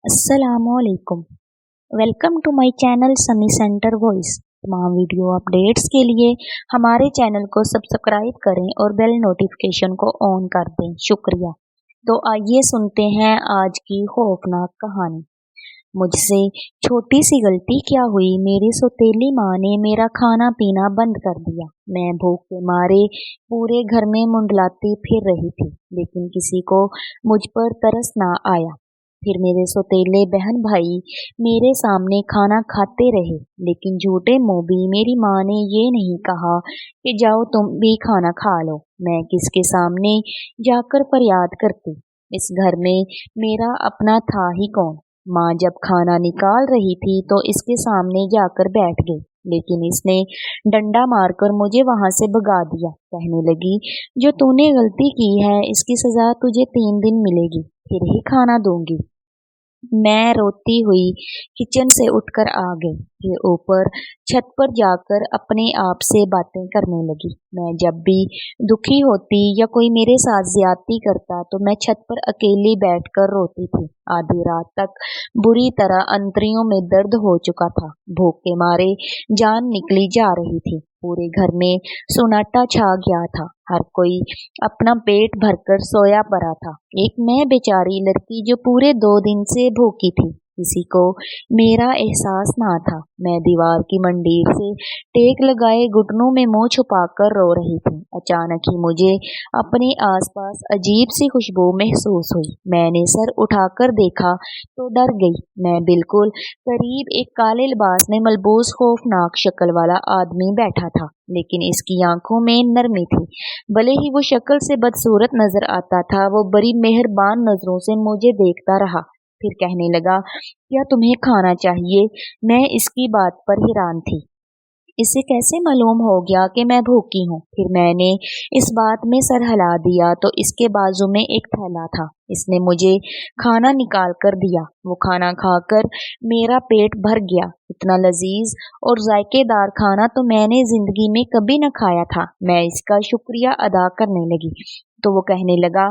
अस्सलामुअलैकुम। Welcome to my channel Sunny Centre Voice. तमाम video updates के लिए हमारे चैनल को सब्सक्राइब करें और बेल नोटिफिकेशन को ऑन कर दें, शुक्रिया। तो आइए सुनते हैं आज की खौफनाक कहानी। मुझसे छोटी सी गलती क्या हुई, मेरी सौतेली माँ ने मेरा खाना पीना बंद कर दिया। मैं भूख के मारे पूरे घर में मुंडलाती फिर रही थी, लेकिन किसी को मुझ पर तरस ना आया। फिर मेरे सौतेले बहन भाई मेरे सामने खाना खाते रहे, लेकिन झूठे मुंह भी मेरी माँ ने ये नहीं कहा कि जाओ तुम भी खाना खा लो। मैं किसके सामने जाकर फरियाद करती? इस घर में मेरा अपना था ही कौन? माँ जब खाना निकाल रही थी तो इसके सामने जाकर बैठ गई, लेकिन इसने डंडा मारकर मुझे वहां से भगा दिया। कहने लगी, जो तूने गलती की है इसकी सजा तुझे 3 दिन मिलेगी, फिर ही खाना दूंगी। मैं रोती हुई किचन से उठकर आ गई, फिर ऊपर छत पर जाकर अपने आप से बातें करने लगी। मैं जब भी दुखी होती या कोई मेरे साथ ज्यादती करता तो मैं छत पर अकेली बैठकर रोती थी। आधी रात तक बुरी तरह अंतड़ियों में दर्द हो चुका था। भूख के मारे जान निकली जा रही थी। पूरे घर में सन्नाटा छा गया था। हर कोई अपना पेट भरकर सोया पड़ा था। एक मैं बेचारी लड़की जो पूरे 2 दिन से भूखी थी, किसी को मेरा एहसास ना था। मैं दीवार की मंडीर से टेक लगाए घुटनों में मुंह छुपाकर रो रही थी। अचानक ही मुझे अपने आसपास अजीब सी खुशबू महसूस हुई। मैंने सर उठाकर देखा तो डर गई। मैं बिल्कुल करीब एक काले लिबास में मलबूस खौफनाक शक्ल वाला आदमी बैठा था, लेकिन इसकी आंखों में नरमी थी। भले ही वो शक्ल से बदसूरत नजर आता था, वो बड़ी मेहरबान नजरों से मुझे देखता रहा। फिर कहने लगा, क्या तुम्हें खाना चाहिए? मैं इसकी बात पर हैरान थी। इसे कैसे मालूम हो गया कि मैं भूखी हूँ? फिर मैंने इस बात में सर हिला दिया तो इसके बाजू में एक थैला था। इसने मुझे खाना निकाल कर दिया। वो खाना खाकर मेरा पेट भर गया। इतना लजीज और जायकेदार खाना तो मैंने जिंदगी में कभी न खाया था। मैं इसका शुक्रिया अदा करने लगी तो वो कहने लगा,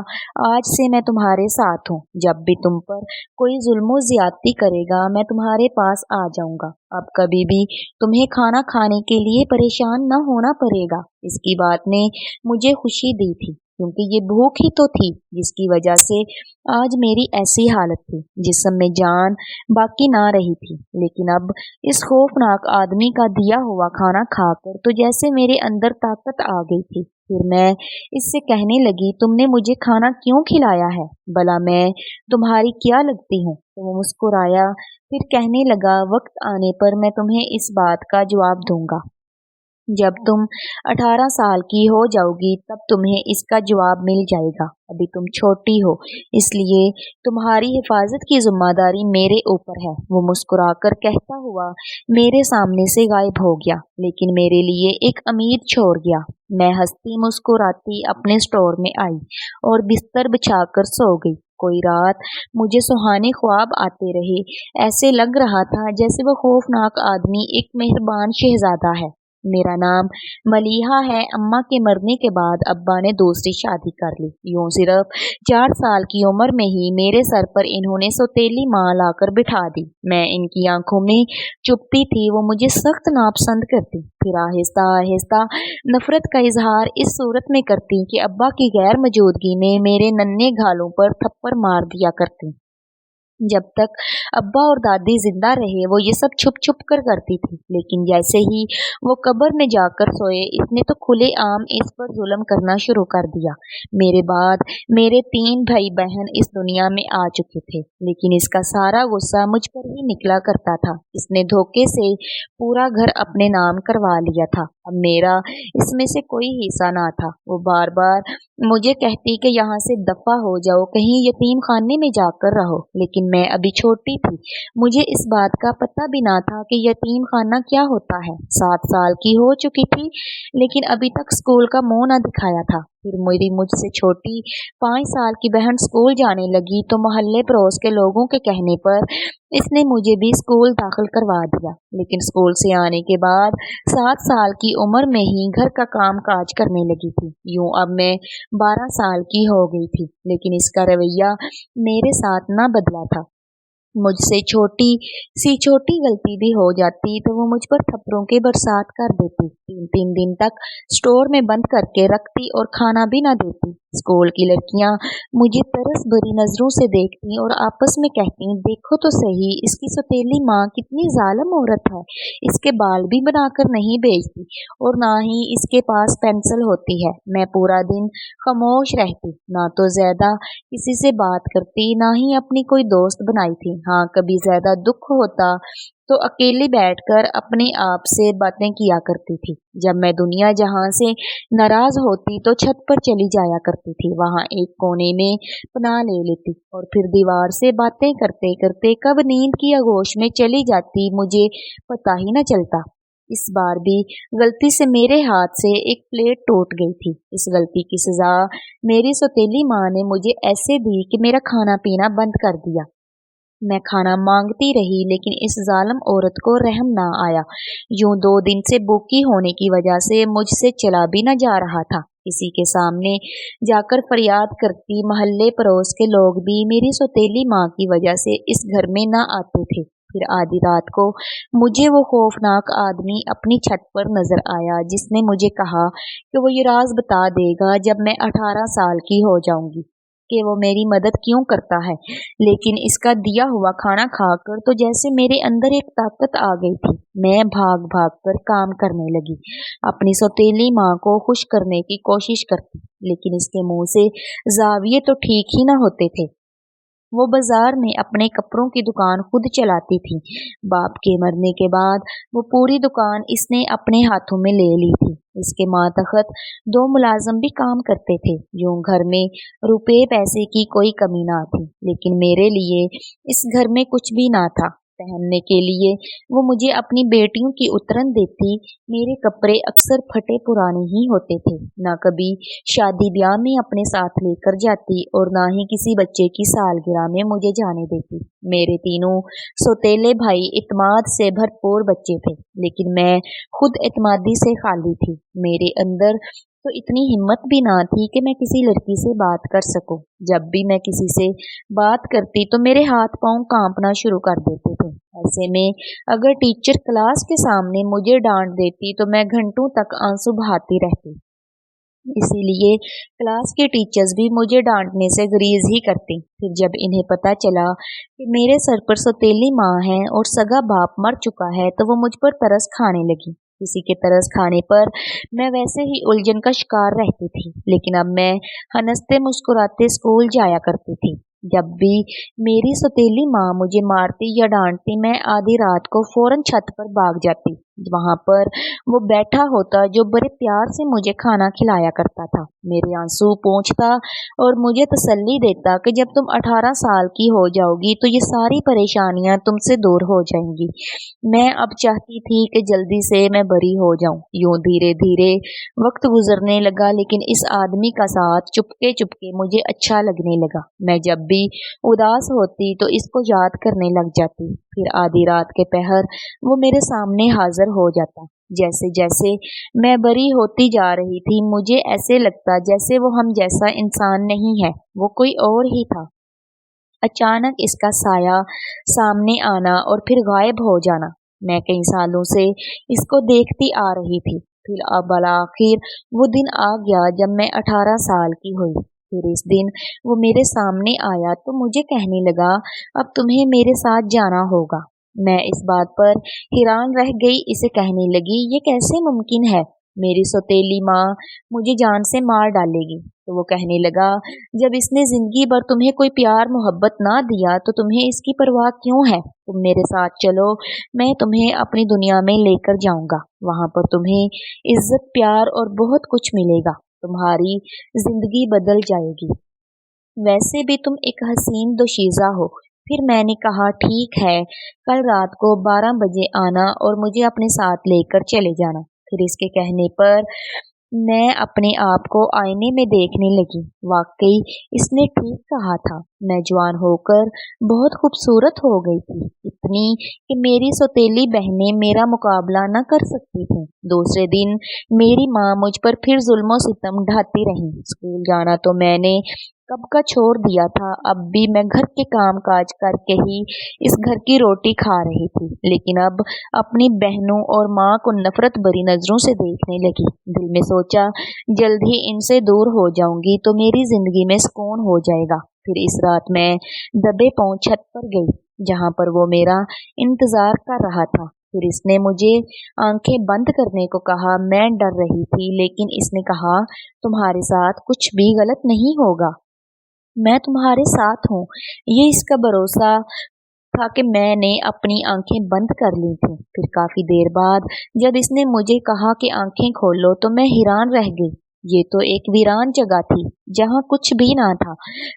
आज से मैं तुम्हारे साथ हूँ। जब भी तुम पर कोई जुल्म ज्यादती करेगा मैं तुम्हारे पास आ जाऊंगा। अब कभी भी तुम्हें खाना खाने के लिए परेशान न होना पड़ेगा। इसकी बात ने मुझे खुशी दी थी, क्योंकि ये भूख ही तो थी जिसकी वजह से आज मेरी ऐसी हालत थी। जिस्म में जान बाकी ना रही थी। लेकिन अब इस खौफनाक आदमी का दिया हुआ खाना खाकर तो जैसे मेरे अंदर ताकत आ गई थी। फिर मैं इससे कहने लगी, तुमने मुझे खाना क्यों खिलाया है? भला मैं तुम्हारी क्या लगती हूँ? तो वो मुस्कुराया, फिर कहने लगा, वक्त आने पर मैं तुम्हें इस बात का जवाब दूंगा। जब तुम 18 साल की हो जाओगी तब तुम्हें इसका जवाब मिल जाएगा। अभी तुम छोटी हो, इसलिए तुम्हारी हिफाजत की जिम्मेदारी मेरे ऊपर है। वो मुस्कुराकर कहता हुआ मेरे सामने से गायब हो गया, लेकिन मेरे लिए एक उम्मीद छोड़ गया। मैं हंसती मुस्कुराती अपने स्टोर में आई और बिस्तर बिछाकर सो गई। कोई रात मुझे सुहाने ख्वाब आते रहे। ऐसे लग रहा था जैसे वो खौफनाक आदमी एक मेहरबान शहजादा है। मेरा नाम मलीहा है। अम्मा के मरने के बाद अब्बा ने दूसरी शादी कर ली। यूं सिर्फ 4 साल की उम्र में ही मेरे सर पर इन्होंने सौतेली माँ लाकर बिठा दी। मैं इनकी आंखों में चुभती थी। वो मुझे सख्त नापसंद करती, फिर आहिस्ता आहिस्ता नफरत का इजहार इस सूरत में करती कि अब्बा की गैर मौजूदगी में मेरे नन्हे गालों पर थप्पड़ मार दिया करती। जब तक अब्बा और दादी जिंदा रहे वो ये सब छुप छुप कर करती थी, लेकिन जैसे ही वो कब्र में जाकर सोए इसने तो खुले आम इस पर जुल्म करना शुरू कर दिया। मेरे बाद मेरे 3 भाई बहन इस दुनिया में आ चुके थे, लेकिन इसका सारा गुस्सा मुझ पर ही निकला करता था। इसने धोखे से पूरा घर अपने नाम करवा लिया था। अब मेरा इसमें से कोई हिस्सा ना था। वो बार बार मुझे कहती कि यहाँ से दफा हो जाओ, कहीं यतीम खाने में जाकर रहो, लेकिन मैं अभी छोटी थी। मुझे इस बात का पता भी ना था कि यतीम खाना क्या होता है। 7 साल की हो चुकी थी, लेकिन अभी तक स्कूल का मुंह ना दिखाया था। फिर मेरी मुझसे छोटी 5 साल की बहन स्कूल जाने लगी तो मोहल्ले पड़ोस के लोगों के कहने पर इसने मुझे भी स्कूल दाखिल करवा दिया। लेकिन स्कूल से आने के बाद 7 साल की उम्र में ही घर का काम काज करने लगी थी। यूं अब मैं 12 साल की हो गई थी, लेकिन इसका रवैया मेरे साथ ना बदला था। मुझसे छोटी सी छोटी गलती भी हो जाती तो वो मुझ पर थप्पड़ों की बरसात कर देती। 3-3 दिन तक स्टोर में बंद करके रखती और खाना भी ना देती। स्कूल की लड़कियां मुझे तरस भरी नजरों से देखती और आपस में कहती, देखो तो सही इसकी सौतेली माँ कितनी जालिम औरत है, इसके बाल भी बनाकर नहीं भेजती और ना ही इसके पास पेंसिल होती है। मैं पूरा दिन खामोश रहती, ना तो ज्यादा किसी से बात करती, ना ही अपनी कोई दोस्त बनाई थी। हाँ, कभी ज्यादा दुख होता तो अकेली बैठकर अपने आप से बातें किया करती थी। जब मैं दुनिया जहां से नाराज होती तो छत पर चली जाया करती थी, वहां एक कोने में पनाह ले लेती और फिर दीवार से बातें करते करते कब नींद की आगोश में चली जाती मुझे पता ही न चलता। इस बार भी गलती से मेरे हाथ से एक प्लेट टूट गई थी। इस गलती की सजा मेरी सौतेली माँ ने मुझे ऐसे दी कि मेरा खाना पीना बंद कर दिया। मैं खाना मांगती रही लेकिन इस जालिम औरत को रहम ना आया। यूं 2 दिन से भूखी होने की वजह से मुझसे चला भी न जा रहा था। किसी के सामने जाकर फरियाद करती, मोहल्ले पड़ोस के लोग भी मेरी सौतेली माँ की वजह से इस घर में न आते थे। फिर आधी रात को मुझे वो खौफनाक आदमी अपनी छत पर नजर आया जिसने मुझे कहा कि वो ये राज बता देगा जब मैं 18 साल की हो जाऊंगी कि वो मेरी मदद क्यों करता है। लेकिन इसका दिया हुआ खाना खाकर तो जैसे मेरे अंदर एक ताकत आ गई थी। मैं भाग भाग कर काम करने लगी, अपनी सौतेली माँ को खुश करने की कोशिश करती, लेकिन इसके मुंह से जाविये तो ठीक ही न होते थे। वो बाजार में अपने कपड़ों की दुकान खुद चलाती थी। बाप के मरने के बाद वो पूरी दुकान इसने अपने हाथों में ले ली थी। इसके मातहत 2 मुलाजम भी काम करते थे। यूं घर में रुपए पैसे की कोई कमी ना थी, लेकिन मेरे लिए इस घर में कुछ भी ना था। पहनने के लिए वो मुझे अपनी बेटियों की उतरन देती। मेरे कपड़े अक्सर फटे पुराने ही होते थे। ना कभी शादी ब्याह में अपने साथ लेकर जाती और ना ही किसी बच्चे की सालगिरह में मुझे जाने देती। मेरे तीनों सौतेले भाई इत्मीनान से भरपूर बच्चे थे, लेकिन मैं खुद एतमादी से खाली थी। मेरे अंदर तो इतनी हिम्मत भी ना थी कि मैं किसी लड़की से बात कर सकूं। जब भी मैं किसी से बात करती तो मेरे हाथ पांव कांपना शुरू कर देते थे। ऐसे में अगर टीचर क्लास के सामने मुझे डांट देती तो मैं घंटों तक आंसू बहाती रहती। इसीलिए क्लास के टीचर्स भी मुझे डांटने से गुरेज ही करती। फिर जब इन्हें पता चला कि मेरे सर पर सौतेली माँ है और सगा बाप मर चुका है तो वो मुझ पर तरस खाने लगी। किसी के तरस खाने पर मैं वैसे ही उलझन का शिकार रहती थी, लेकिन अब मैं हंसते मुस्कुराते स्कूल जाया करती थी। जब भी मेरी सौतेली माँ मुझे मारती या डांटती मैं आधी रात को फौरन छत पर भाग जाती। वहां पर वो बैठा होता जो बड़े प्यार से मुझे खाना खिलाया करता था, मेरे आंसू पोंछता और मुझे तसल्ली देता कि जब तुम 18 साल की हो जाओगी तो ये सारी परेशानियां तुमसे दूर हो जाएंगी। मैं अब चाहती थी कि जल्दी से मैं बरी हो जाऊं। यूं धीरे धीरे वक्त गुजरने लगा, लेकिन इस आदमी का साथ चुपके चुपके मुझे अच्छा लगने लगा। मैं जब भी उदास होती तो इसको याद करने लग जाती। फिर आधी रात के पहर वो मेरे सामने हाजिर हो जाता। जैसे जैसे मैं बरी होती जा रही थी मुझे ऐसे लगता जैसे वो हम जैसा इंसान नहीं है, वो कोई और ही था। अचानक इसका साया सामने आना और फिर गायब हो जाना। मैं कई सालों से इसको देखती आ रही थी। फिर अब आखिर वो दिन आ गया जब मैं 18 साल की हुई। फिर इस दिन वो मेरे सामने आया तो मुझे कहने लगा, अब तुम्हें मेरे साथ जाना होगा। मैं इस बात पर हैरान रह गई। इसे कहने लगी, ये कैसे मुमकिन है? मेरी सौतेली माँ मुझे जान से मार डालेगी। तो वो कहने लगा, जब इसने जिंदगी भर तुम्हें कोई प्यार मोहब्बत ना दिया तो तुम्हें इसकी परवाह क्यों है? तुम मेरे साथ चलो, मैं तुम्हें अपनी दुनिया में लेकर जाऊंगा। वहां पर तुम्हें इज्जत प्यार और बहुत कुछ मिलेगा। तुम्हारी जिंदगी बदल जाएगी। वैसे भी तुम एक हसीन दोशीज़ा हो। फिर मैंने कहा, ठीक है, कल रात को 12 बजे आना और मुझे अपने साथ लेकर चले जाना। फिर इसके कहने पर मैं अपने आप को आईने में देखने लगी। वाकई इसने ठीक कहा था। मैं जवान होकर बहुत खूबसूरत हो गई थी, इतनी कि मेरी सौतेली बहनें मेरा मुकाबला न कर सकती थीं। दूसरे दिन मेरी माँ मुझ पर फिर जुल्मो सितम ढाती रही। स्कूल जाना तो मैंने कब का छोड़ दिया था। अब भी मैं घर के काम काज करके ही इस घर की रोटी खा रही थी, लेकिन अब अपनी बहनों और माँ को नफरत भरी नजरों से देखने लगी। दिल में सोचा, जल्द ही इनसे दूर हो जाऊंगी तो मेरी जिंदगी में सुकून हो जाएगा। फिर इस रात मैं दबे पांव छत पर गई, जहाँ पर वो मेरा इंतजार कर रहा था। फिर इसने मुझे आंखें बंद करने को कहा। मैं डर रही थी, लेकिन इसने कहा, तुम्हारे साथ कुछ भी गलत नहीं होगा, मैं तुम्हारे साथ हूँ। ये इसका भरोसा था कि मैंने अपनी आंखें बंद कर ली थी। फिर काफी देर बाद जब इसने मुझे कहा कि आंखें खोलो, तो मैं हैरान रह गई। ये तो एक वीरान जगह थी, जहाँ कुछ भी ना था।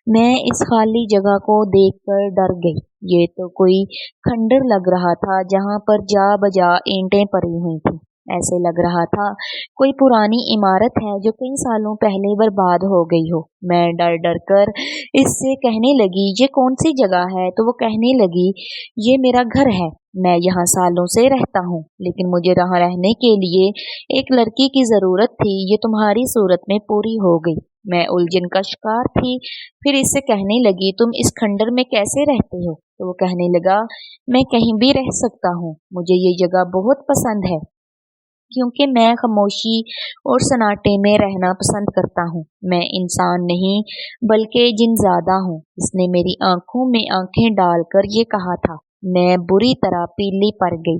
मैं इस खाली जगह को देखकर डर गई। ये तो कोई खंडर लग रहा था, जहाँ पर जा बजा ईंटें पड़ी हुई थी। ऐसे लग रहा था कोई पुरानी इमारत है जो कई सालों पहले बर्बाद हो गई हो। मैं डर डर कर इससे कहने लगी, ये कौन सी जगह है? तो वो कहने लगी, ये मेरा घर है, मैं यहाँ सालों से रहता हूँ, लेकिन मुझे यहाँ रहने के लिए एक लड़की की जरूरत थी। ये तुम्हारी सूरत में पूरी हो गई। मैं उलझन का शिकार थी। फिर इससे कहने लगी, तुम इस खंडर में कैसे रहते हो? तो वो कहने लगा, मैं कहीं भी रह सकता हूँ, मुझे ये जगह बहुत पसंद है, क्योंकि मैं खामोशी और सन्नाटे में रहना पसंद करता हूँ। मैं इंसान नहीं, बल्कि जिनज़ादा हूँ। इसने मेरी आंखों में आंखें डालकर ये कहा था। मैं बुरी तरह पीली पड़ गई।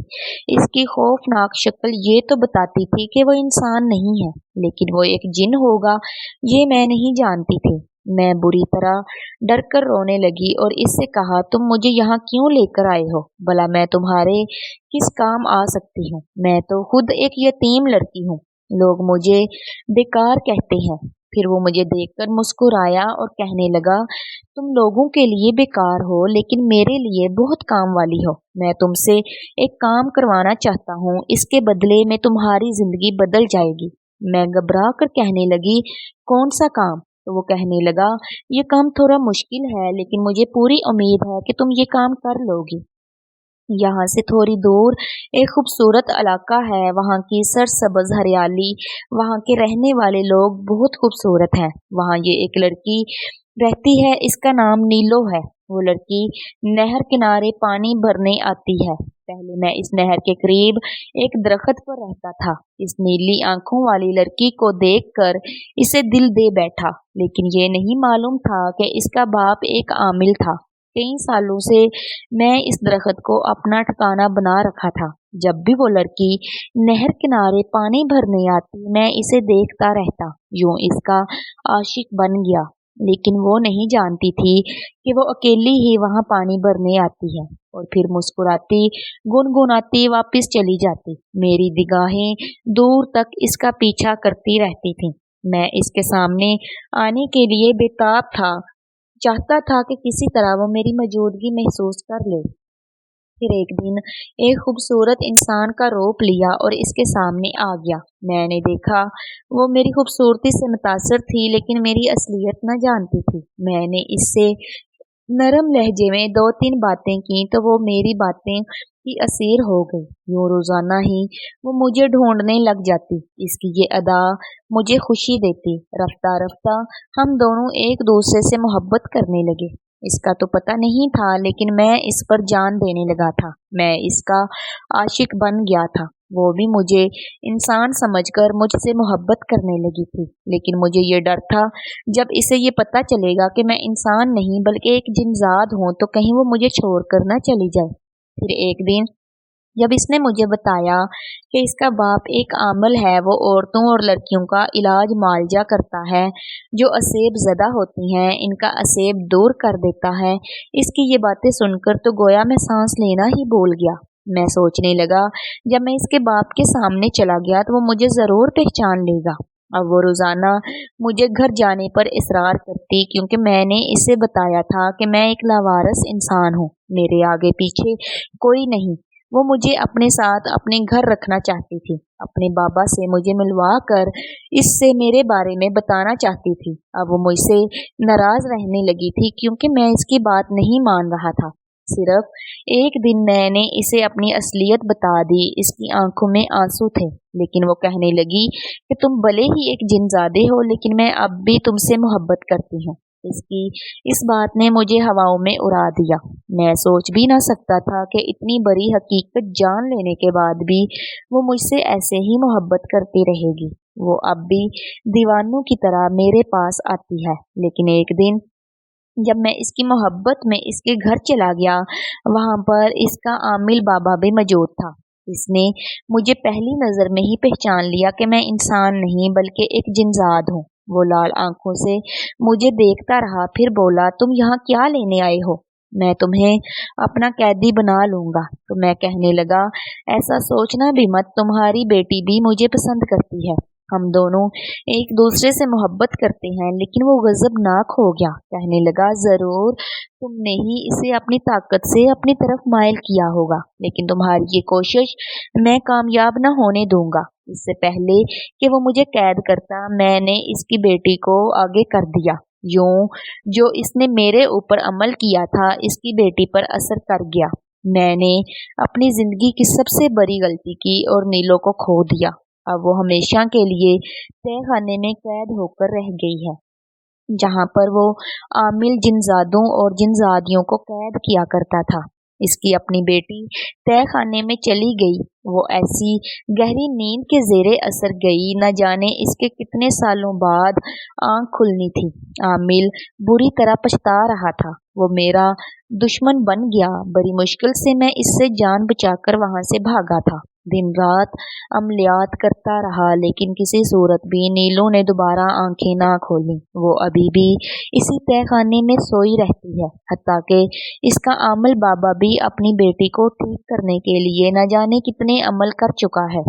इसकी खौफनाक शक्ल ये तो बताती थी कि वो इंसान नहीं है, लेकिन वो एक जिन होगा, ये मैं नहीं जानती थी। मैं बुरी तरह डर कर रोने लगी और इससे कहा, तुम मुझे यहाँ क्यों लेकर आए हो? भला मैं तुम्हारे किस काम आ सकती हूँ? मैं तो खुद एक यतीम लड़की हूँ। लोग मुझे बेकार कहते हैं। फिर वो मुझे देखकर मुस्कुराया और कहने लगा, तुम लोगों के लिए बेकार हो, लेकिन मेरे लिए बहुत काम वाली हो। मैं तुमसे एक काम करवाना चाहता हूँ, इसके बदले में तुम्हारी जिंदगी बदल जाएगी। मैं घबरा कर कहने लगी, कौन सा काम? तो वो कहने लगा, ये काम थोड़ा मुश्किल है, लेकिन मुझे पूरी उम्मीद है कि तुम ये काम कर लोगी। यहाँ से थोड़ी दूर एक खूबसूरत इलाका है, वहाँ की सरसब्ज हरियाली, वहाँ के रहने वाले लोग बहुत खूबसूरत हैं। वहाँ ये एक लड़की रहती है, इसका नाम नीलो है। वो लड़की नहर किनारे पानी भरने आती है। पहले मैं इस नहर के करीब एक दरख्त पर रहता था। इस नीली आंखों वाली लड़की को देखकर इसे दिल दे बैठा, लेकिन ये नहीं मालूम था कि इसका बाप एक आमिल था। कई सालों से मैं इस दरख्त को अपना ठिकाना बना रखा था। जब भी वो लड़की नहर किनारे पानी भरने आती, मैं इसे देखता रहता, यूं इसका आशिक बन गया। लेकिन वो नहीं जानती थी कि वो अकेली ही वहां पानी भरने आती है और फिर मुस्कुराती गुनगुनाती वापस चली जाती। मेरी निगाहें दूर तक इसका पीछा करती रहती थीं। मैं इसके सामने आने के लिए बेताब था, चाहता था कि किसी तरह वो मेरी मौजूदगी महसूस कर ले। फिर एक दिन एक खूबसूरत इंसान का रूप लिया और इसके सामने आ गया। मैंने देखा वो मेरी खूबसूरती से मुतासर थी, लेकिन मेरी असलियत न जानती थी। मैंने इससे नरम लहजे में दो तीन बातें की तो वो मेरी बातें की असीर हो गई। यूं रोजाना ही वो मुझे ढूंढने लग जाती। इसकी ये अदा मुझे खुशी देती। रफ्ता रफ्ता हम दोनों एक दूसरे से मोहब्बत करने लगे। इसका तो पता नहीं था, लेकिन मैं इस पर जान देने लगा था। मैं इसका आशिक बन गया था। वो भी मुझे इंसान समझकर मुझसे मोहब्बत करने लगी थी, लेकिन मुझे ये डर था, जब इसे ये पता चलेगा कि मैं इंसान नहीं बल्कि एक जिनजाद हूँ, तो कहीं वो मुझे छोड़कर न चली जाए। फिर एक दिन जब इसने मुझे बताया कि इसका बाप एक आमल है, वो औरतों और लड़कियों का इलाज मुआवजा करता है, जो असेब ज़दा होती हैं, इनका असेब दूर कर देता है। इसकी ये बातें सुनकर तो गोया मैं सांस लेना ही भूल गया। मैं सोचने लगा, जब मैं इसके बाप के सामने चला गया तो वो मुझे ज़रूर पहचान लेगा। अब वो रोज़ाना मुझे घर जाने पर इसरार करती, क्योंकि मैंने इसे बताया था कि मैं एक लावारिस इंसान हूँ, मेरे आगे पीछे कोई नहीं। वो मुझे अपने साथ अपने घर रखना चाहती थी। अपने बाबा से मुझे मिलवा कर इससे मेरे बारे में बताना चाहती थी। अब वो मुझसे नाराज रहने लगी थी, क्योंकि मैं इसकी बात नहीं मान रहा था। सिर्फ एक दिन मैंने इसे अपनी असलियत बता दी। इसकी आंखों में आंसू थे, लेकिन वो कहने लगी कि तुम भले ही एक जिनजादे हो, लेकिन मैं अब भी तुमसे मोहब्बत करती हूँ। इसकी इस बात ने मुझे हवाओं में उड़ा दिया। मैं सोच भी ना सकता था कि इतनी बड़ी हकीकत जान लेने के बाद भी वो मुझसे ऐसे ही मोहब्बत करती रहेगी। वो अब भी दीवानों की तरह मेरे पास आती है, लेकिन एक दिन जब मैं इसकी मोहब्बत में इसके घर चला गया, वहां पर इसका आमिल बाबा भी मौजूद था। इसने मुझे पहली नजर में ही पहचान लिया कि मैं इंसान नहीं बल्कि एक जिनजाद हूँ। वो लाल आंखों से मुझे देखता रहा, फिर बोला, तुम यहाँ क्या लेने आए हो? मैं तुम्हें अपना कैदी बना लूंगा। तो मैं कहने लगा, ऐसा सोचना भी मत, तुम्हारी बेटी भी मुझे पसंद करती है। हम दोनों एक दूसरे से मोहब्बत करते हैं। लेकिन वो गजबनाक हो गया। कहने लगा, जरूर तुमने ही इसे अपनी ताकत से अपनी तरफ माइल किया होगा, लेकिन तुम्हारी ये कोशिश मैं कामयाब न होने दूंगा। इससे पहले कि वो मुझे कैद करता, मैंने इसकी बेटी को आगे कर दिया। यूं जो इसने मेरे ऊपर अमल किया था, इसकी बेटी पर असर कर गया। मैंने अपनी जिंदगी की सबसे बड़ी गलती की और नीलो को खो दिया। अब वो हमेशा के लिए तहखाने में कैद होकर रह गई है, जहाँ पर वो आमिल जिनजादों और जिनजादियों को कैद किया करता था। इसकी अपनी बेटी तहखाने में चली गई। वो ऐसी गहरी नींद के जेरे असर गई, न जाने इसके कितने सालों बाद आंख खुलनी थी। आमिल बुरी तरह पछता रहा था। वो मेरा दुश्मन बन गया। बड़ी मुश्किल से मैं इससे जान बचाकर वहां से भागा था। दिन रात अमलियात करता रहा, लेकिन किसी सूरत भी नीलू ने दोबारा आंखें ना खोली। वो अभी भी इसी तहखाने में सोई रहती है, हत्ता कि इसका आमिल बाबा भी अपनी बेटी को ठीक करने के लिए न जाने कितने अमल कर चुका है,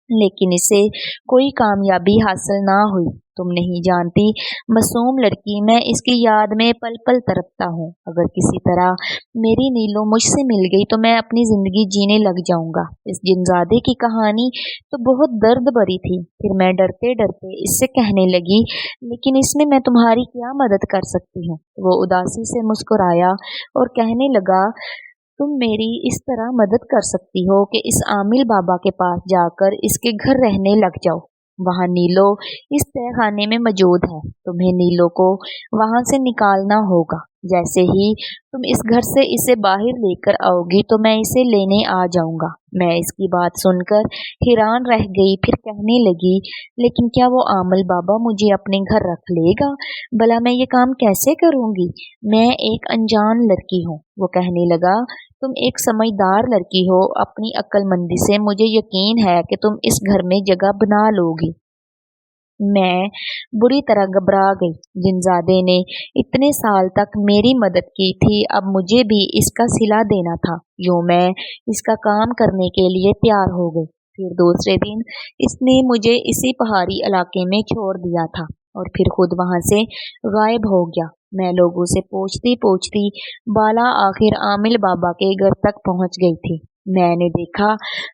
लेकिन इसे कोई कामयाबी हासिल ना हुई। तुम नहीं जानती मासूम लड़की, मैं इसकी याद में पल पल तड़पता हूँ। अगर किसी तरह मेरी नीलो मुझसे मिल गई तो मैं अपनी जिंदगी जीने लग जाऊंगा। इस जिनजादे की कहानी तो बहुत दर्द भरी थी। फिर मैं डरते डरते इससे कहने लगी, लेकिन इसमें मैं तुम्हारी क्या मदद कर सकती हूँ? वो उदासी से मुस्कुराया और कहने लगा, तुम मेरी इस तरह मदद कर सकती हो कि इस आमिल बाबा के पास जाकर इसके घर रहने लग जाओ। वहां नीलो इस तहखाने में मौजूद है। तुम्हें नीलो को वहां से निकालना होगा। जैसे ही तुम इस घर से इसे बाहर लेकर आओगी तो मैं इसे लेने आ जाऊंगा। मैं इसकी बात सुनकर हैरान रह गई। फिर कहने लगी, लेकिन क्या वो आमिल बाबा मुझे अपने घर रख लेगा? भला मैं ये काम कैसे करूंगी? मैं एक अनजान लड़की हूँ। वो कहने लगा, तुम एक समझदार लड़की हो। अपनी अक्लमंदी से मुझे यकीन है कि तुम इस घर में जगह बना लोगी। मैं बुरी तरह घबरा गई। जिनजादे ने इतने साल तक मेरी मदद की थी, अब मुझे भी इसका सिला देना था। यूं मैं इसका काम करने के लिए तैयार हो गई। फिर दूसरे दिन इसने मुझे इसी पहाड़ी इलाके में छोड़ दिया था और फिर खुद वहां से गायब हो गया। मैं लोगों से पूछती पूछती बाला आखिर आमिल बाबा के घर तक पहुंच गई थी। मैंने देखा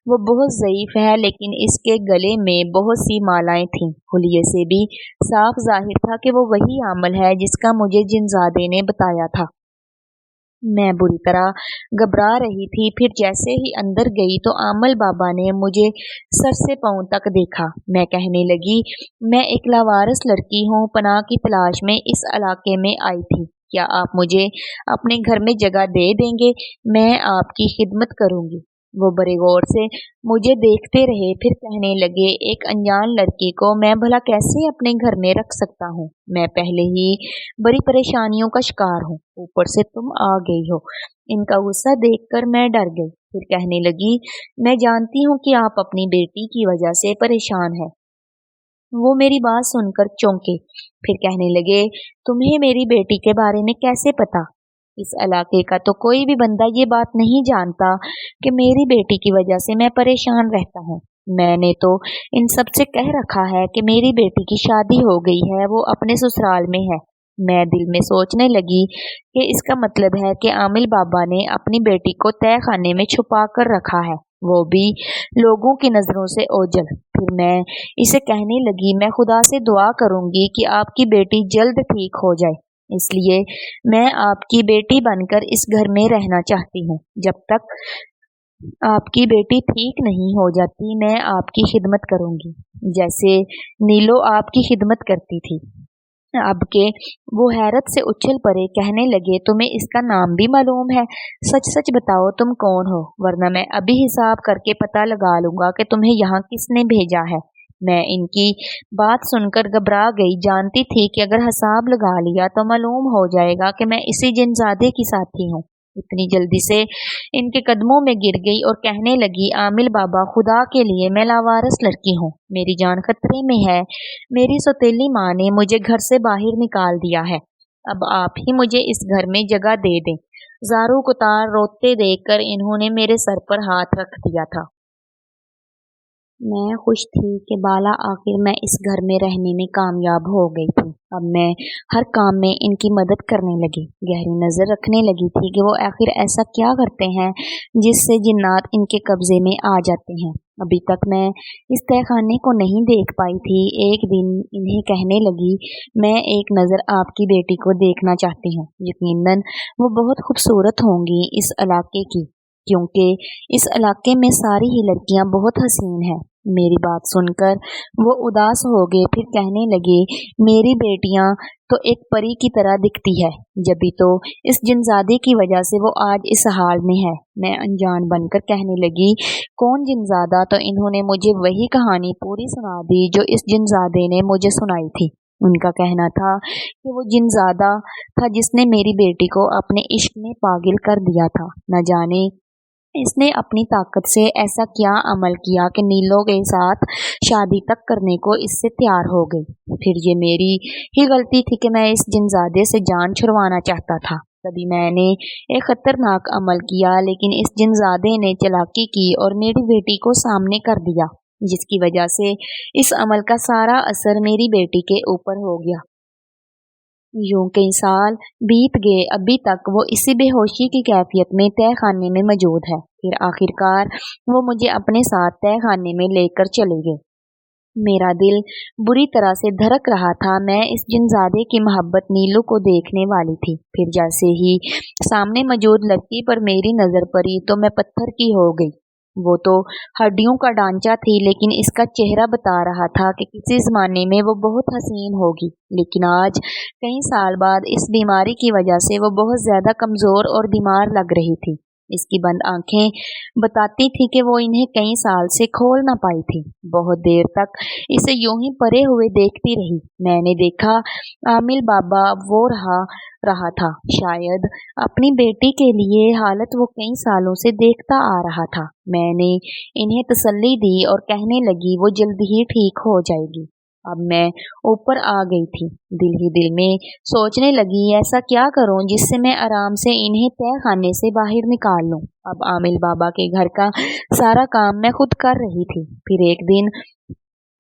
वो बहुत ज़ईफ है, लेकिन इसके गले में बहुत सी मालाएं थीं। हुलिये से भी साफ जाहिर था कि वो वही आमिल है जिसका मुझे जिनजादे ने बताया था। मैं बुरी तरह घबरा रही थी। फिर जैसे ही अंदर गई तो आमिल बाबा ने मुझे सर से पांव तक देखा। मैं कहने लगी, मैं एक लावारिस लड़की हूँ, पनाह की तलाश में इस इलाके में आई थी। क्या आप मुझे अपने घर में जगह दे देंगे? मैं आपकी खिदमत करूंगी। वो बड़े गौर से मुझे देखते रहे, फिर कहने लगे, एक अनजान लड़की को मैं भला कैसे अपने घर में रख सकता हूँ? मैं पहले ही बड़ी परेशानियों का शिकार हूँ, ऊपर से तुम आ गई हो। इनका गुस्सा देखकर मैं डर गई। फिर कहने लगी, मैं जानती हूँ कि आप अपनी बेटी की वजह से परेशान है। वो मेरी बात सुनकर चौंके। फिर कहने लगे, तुम्हें मेरी बेटी के बारे में कैसे पता? इस इलाके का तो कोई भी बंदा ये बात नहीं जानता कि मेरी बेटी की वजह से मैं परेशान रहता हूँ। मैंने तो इन सब से कह रखा है कि मेरी बेटी की शादी हो गई है, वो अपने ससुराल में है। मैं दिल में सोचने लगी कि इसका मतलब है कि आमिल बाबा ने अपनी बेटी को तहखाने में छुपा कर रखा है, वो भी लोगों की नजरों से ओझल। फिर मैं इसे कहने लगी, मैं खुदा से दुआ करूंगी कि आपकी बेटी जल्द ठीक हो जाए, इसलिए मैं आपकी बेटी बनकर इस घर में रहना चाहती हूँ। जब तक आपकी बेटी ठीक नहीं हो जाती, मैं आपकी खिदमत करूंगी, जैसे नीलो आपकी खिदमत करती थी। अब के वो हैरत से उछल पड़े, कहने लगे, तुम्हें इसका नाम भी मालूम है? सच सच बताओ तुम कौन हो, वरना मैं अभी हिसाब करके पता लगा लूंगा कि तुम्हें यहाँ किसने भेजा है। मैं इनकी बात सुनकर घबरा गई, जानती थी कि अगर हिसाब लगा लिया तो मालूम हो जाएगा कि मैं इसी जिनजादे की साथी हूँ। इतनी जल्दी से इनके कदमों में गिर गई और कहने लगी, आमिल बाबा, खुदा के लिए मैं लावारिस लड़की हूँ, मेरी जान खतरे में है। मेरी सौतेली माँ ने मुझे घर से बाहर निकाल दिया है। अब आप ही मुझे इस घर में जगह दे दें। जारू कुतार रोते देखकर इन्होंने मेरे सर पर हाथ रख दिया था। मैं खुश थी कि बाला आखिर मैं इस घर में रहने में कामयाब हो गई थी। अब मैं हर काम में इनकी मदद करने लगी, गहरी नज़र रखने लगी थी कि वो आखिर ऐसा क्या करते हैं जिससे जिन्नात इनके कब्जे में आ जाते हैं। अभी तक मैं इस तहखाने को नहीं देख पाई थी। एक दिन इन्हें कहने लगी, मैं एक नज़र आपकी बेटी को देखना चाहती हूँ। यकीनन वो बहुत खूबसूरत होंगी इस इलाके की, क्योंकि इस इलाके में सारी ही लड़कियां बहुत हसीन हैं। मेरी बात सुनकर वो उदास हो गए, फिर कहने लगे, मेरी बेटियां तो एक परी की तरह दिखती है, जभी तो इस जिनजादे की वजह से वो आज इस हाल में है। मैं अनजान बनकर कहने लगी, कौन जिनजादा? तो इन्होंने मुझे वही कहानी पूरी सुना दी जो इस जिनजादे ने मुझे सुनाई थी। उनका कहना था कि वो जिनजादा था जिसने मेरी बेटी को अपने इश्क में पागल कर दिया था। न जाने इसने अपनी ताकत से ऐसा क्या अमल किया कि नीलो के साथ शादी तक करने को इससे तैयार हो गई। फिर ये मेरी ही गलती थी कि मैं इस जिनजादे से जान छुड़वाना चाहता था। तभी मैंने एक खतरनाक अमल किया, लेकिन इस जिनजादे ने चालाकी की और मेरी बेटी को सामने कर दिया, जिसकी वजह से इस अमल का सारा असर मेरी बेटी के ऊपर हो गया। यूं कई साल बीत गए, अभी तक वो इसी बेहोशी की कैफियत में तहखाने में मौजूद है। फिर आखिरकार वो मुझे अपने साथ तहखाने में लेकर चले गए। मेरा दिल बुरी तरह से धड़क रहा था। मैं इस जिनजादे की मोहब्बत नीलू को देखने वाली थी। फिर जैसे ही सामने मौजूद लड़की पर मेरी नजर पड़ी तो मैं पत्थर की हो गई। वो तो हड्डियों का ढांचा थी, लेकिन इसका चेहरा बता रहा था कि किसी जमाने में वो बहुत हसीन होगी, लेकिन आज कई साल बाद इस बीमारी की वजह से वो बहुत ज्यादा कमजोर और बीमार लग रही थी। इसकी बंद आंखें बताती थी कि वो इन्हें कई साल से खोल ना पाई थी। बहुत देर तक इसे यूं ही परे हुए देखती रही। मैंने देखा आमिल बाबा वो रहा था। शायद अपनी बेटी के लिए हालत वो कई सालों से देखता आ रहा था। मैंने इन्हें तसल्ली दी और कहने लगी, वो जल्द ही ठीक हो जाएगी। अब मैं ऊपर आ गई थी। दिल ही दिल में सोचने लगी, ऐसा क्या करूं जिससे मैं आराम से इन्हें तहखाने से बाहर निकाल लूं। अब आमिल बाबा के घर का सारा काम मैं खुद कर रही थी। फिर एक दिन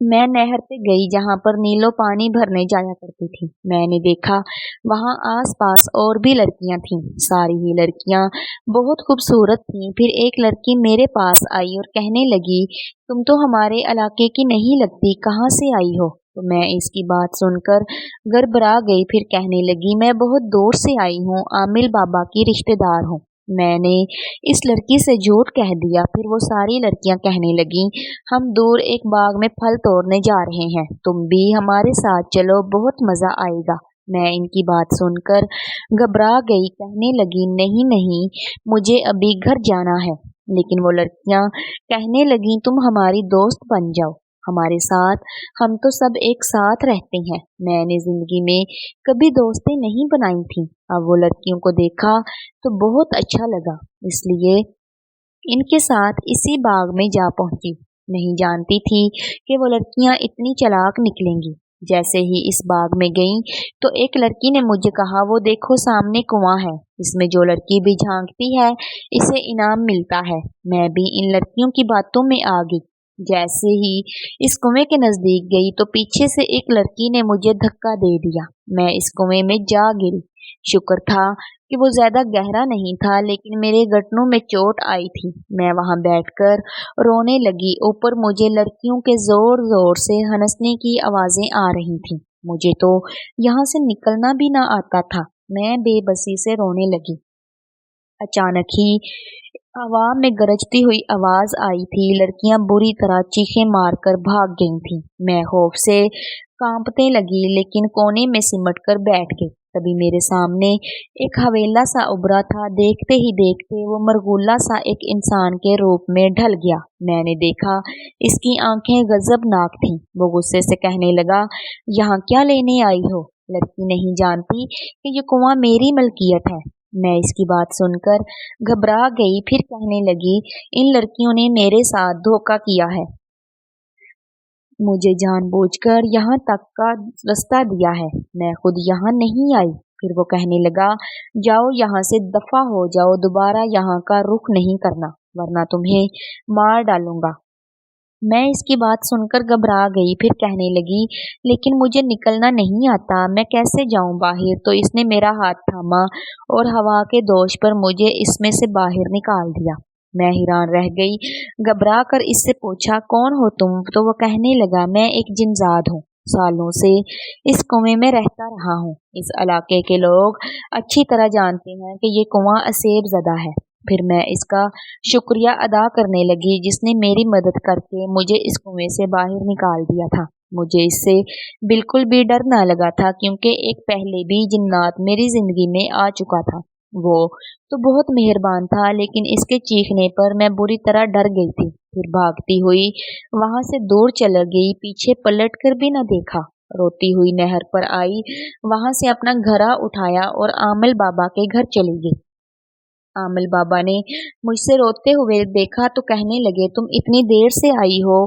मैं नहर पे गई जहाँ पर नीलो पानी भरने जाया करती थी। मैंने देखा वहाँ आसपास और भी लड़कियां थीं। सारी ही लड़कियां बहुत खूबसूरत थीं। फिर एक लड़की मेरे पास आई और कहने लगी, तुम तो हमारे इलाके की नहीं लगती, कहाँ से आई हो? तो मैं इसकी बात सुनकर गड़बड़ा गई। फिर कहने लगी, मैं बहुत दूर से आई हूँ, आमिल बाबा की रिश्तेदार हूँ। मैंने इस लड़की से झूठ कह दिया। फिर वो सारी लड़कियां कहने लगी, हम दूर एक बाग में फल तोड़ने जा रहे हैं, तुम भी हमारे साथ चलो, बहुत मजा आएगा। मैं इनकी बात सुनकर घबरा गई, कहने लगी, नहीं नहीं, मुझे अभी घर जाना है। लेकिन वो लड़कियां कहने लगी, तुम हमारी दोस्त बन जाओ हमारे साथ, हम तो सब एक साथ रहते हैं। मैंने जिंदगी में कभी दोस्तें नहीं बनाई थी। अब वो लड़कियों को देखा तो बहुत अच्छा लगा, इसलिए इनके साथ इसी बाग में जा पहुंची। नहीं जानती थी कि वो लड़कियां इतनी चालाक निकलेंगी। जैसे ही इस बाग में गईं तो एक लड़की ने मुझे कहा, वो देखो सामने कुआं है, इसमें जो लड़की भी झांकती है इसे इनाम मिलता है। मैं भी इन लड़कियों की बातों में आ गई। जैसे ही इस कुएं के नजदीक गई तो पीछे से एक लड़की ने मुझे धक्का दे दिया। मैं इस कुएं में जा गिरी। शुक्र था कि वो ज्यादा गहरा नहीं था, लेकिन मेरे घुटनों में चोट आई थी। मैं वहां बैठकर रोने लगी। ऊपर मुझे लड़कियों के जोर जोर से हंसने की आवाजें आ रही थीं। मुझे तो यहाँ से निकलना भी ना आता था। मैं बेबसी से रोने लगी। अचानक ही हवा में गरजती हुई आवाज आई थी। लड़कियां बुरी तरह चीखें मारकर भाग गई थीं। मैं खौफ से कांपने लगी, लेकिन कोने में सिमट कर बैठ गई। तभी मेरे सामने एक हवेला सा उभरा था। देखते ही देखते वो मरगूला सा एक इंसान के रूप में ढल गया। मैंने देखा, इसकी आंखें गजबनाक थीं। वो गुस्से से कहने लगा, यहाँ क्या लेने आई हो? लड़की नहीं जानती कि ये कुआं मेरी मलकियत है। मैं इसकी बात सुनकर घबरा गई। फिर कहने लगी, इन लड़कियों ने मेरे साथ धोखा किया है, मुझे जानबूझकर यहाँ तक का रास्ता दिया है। मैं खुद यहाँ नहीं आई। फिर वो कहने लगा, जाओ यहाँ से, दफा हो जाओ, दोबारा यहाँ का रुख नहीं करना, वरना तुम्हें मार डालूंगा। मैं इसकी बात सुनकर घबरा गई। फिर कहने लगी, लेकिन मुझे निकलना नहीं आता, मैं कैसे जाऊं बाहर? तो इसने मेरा हाथ थामा और हवा के दोष पर मुझे इसमें से बाहर निकाल दिया। मैं हैरान रह गई। घबरा कर इससे पूछा, कौन हो तुम? तो वो कहने लगा, मैं एक जिनजाद हूँ, सालों से इस कुएं में रहता रहा हूँ। इस इलाके के लोग अच्छी तरह जानते हैं कि ये कुआं असेब ज़दा है। फिर मैं इसका शुक्रिया अदा करने लगी, जिसने मेरी मदद करके मुझे इस कुएं से बाहर निकाल दिया था। मुझे इससे बिल्कुल भी डर न लगा था, क्योंकि एक पहले भी जिन्नात मेरी जिंदगी में आ चुका था। वो तो बहुत मेहरबान था, लेकिन इसके चीखने पर मैं बुरी तरह डर गई थी। फिर भागती हुई वहां से दूर चली गई, पीछे पलट कर भी न देखा। रोती हुई नहर पर आई, वहां से अपना घड़ा उठाया और आमिल बाबा के घर चली गई। आमिल बाबा ने मुझसे रोते हुए देखा तो कहने लगे, तुम इतनी देर से आई हो,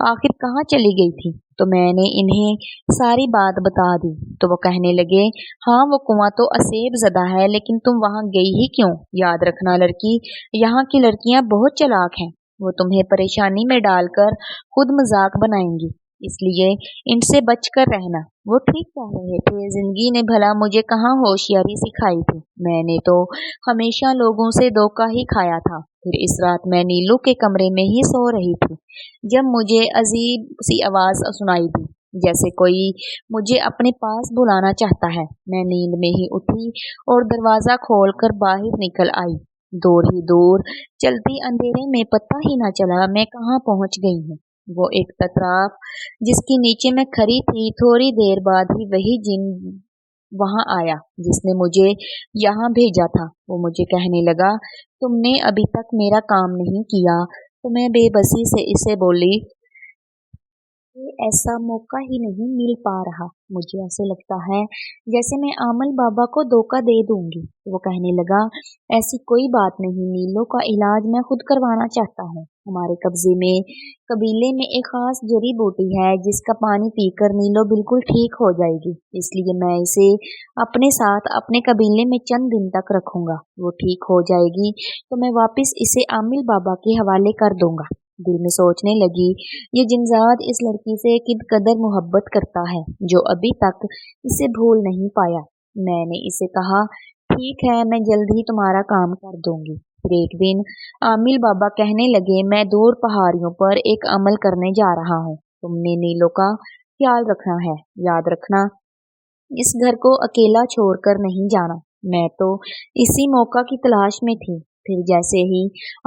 आखिर कहाँ चली गई थी? तो मैंने इन्हें सारी बात बता दी। तो वो कहने लगे, हाँ, वो कुआं तो असेब ज़दा है, लेकिन तुम वहां गई ही क्यों? याद रखना लड़की, यहाँ की लड़कियां बहुत चालाक हैं। वो तुम्हें परेशानी में डालकर खुद मजाक बनाएंगी, इसलिए इनसे बचकर रहना। वो ठीक कह रहे थे। जिंदगी ने भला मुझे कहाँ होशियारी सिखाई थी। मैंने तो हमेशा लोगों से धोखा ही खाया था। फिर इस रात मैं नीलू के कमरे में ही सो रही थी, जब मुझे अजीब सी आवाज सुनाई दी, जैसे कोई मुझे अपने पास बुलाना चाहता है। मैं नींद में ही उठी और दरवाजा खोलकर बाहर निकल आई। दूर ही दूर चलती अंधेरे में पता ही ना चला मैं कहाँ पहुंच गई हूँ। वो एक तराफ जिसके नीचे मैं खड़ी थी, थोड़ी देर बाद ही वही जिन वहां आया जिसने मुझे यहाँ भेजा था। वो मुझे कहने लगा, तुमने अभी तक मेरा काम नहीं किया। तो मैं बेबसी से इसे बोली, ये ऐसा मौका ही नहीं मिल पा रहा। मुझे ऐसे लगता है जैसे मैं आमल बाबा को धोखा दे दूंगी। तो वो कहने लगा, ऐसी कोई बात नहीं, नीलो का इलाज मैं खुद करवाना चाहता हूँ। हमारे कब्जे में कबीले में एक खास जड़ी बूटी है, जिसका पानी पीकर नीलो बिल्कुल ठीक हो जाएगी। इसलिए मैं इसे अपने साथ अपने कबीले में चंद दिन तक रखूंगा। वो ठीक हो जाएगी तो मैं वापस इसे आमिल बाबा के हवाले कर दूंगा। दिल में सोचने लगी, ये जिनजाद इस लड़की से किस कदर मोहब्बत करता है, जो अभी तक इसे भूल नहीं पाया। मैंने इसे कहा, ठीक है, मैं जल्द ही तुम्हारा काम कर दूंगी। फिर एक दिन आमिल बाबा कहने लगे, मैं दूर पहाड़ियों पर एक अमल करने जा रहा हूँ। तुमने नीलो का ख्याल रखना है। याद रखना, इस घर को अकेला छोड़कर नहीं जाना। मैं तो इसी मौका की तलाश में थी। फिर जैसे ही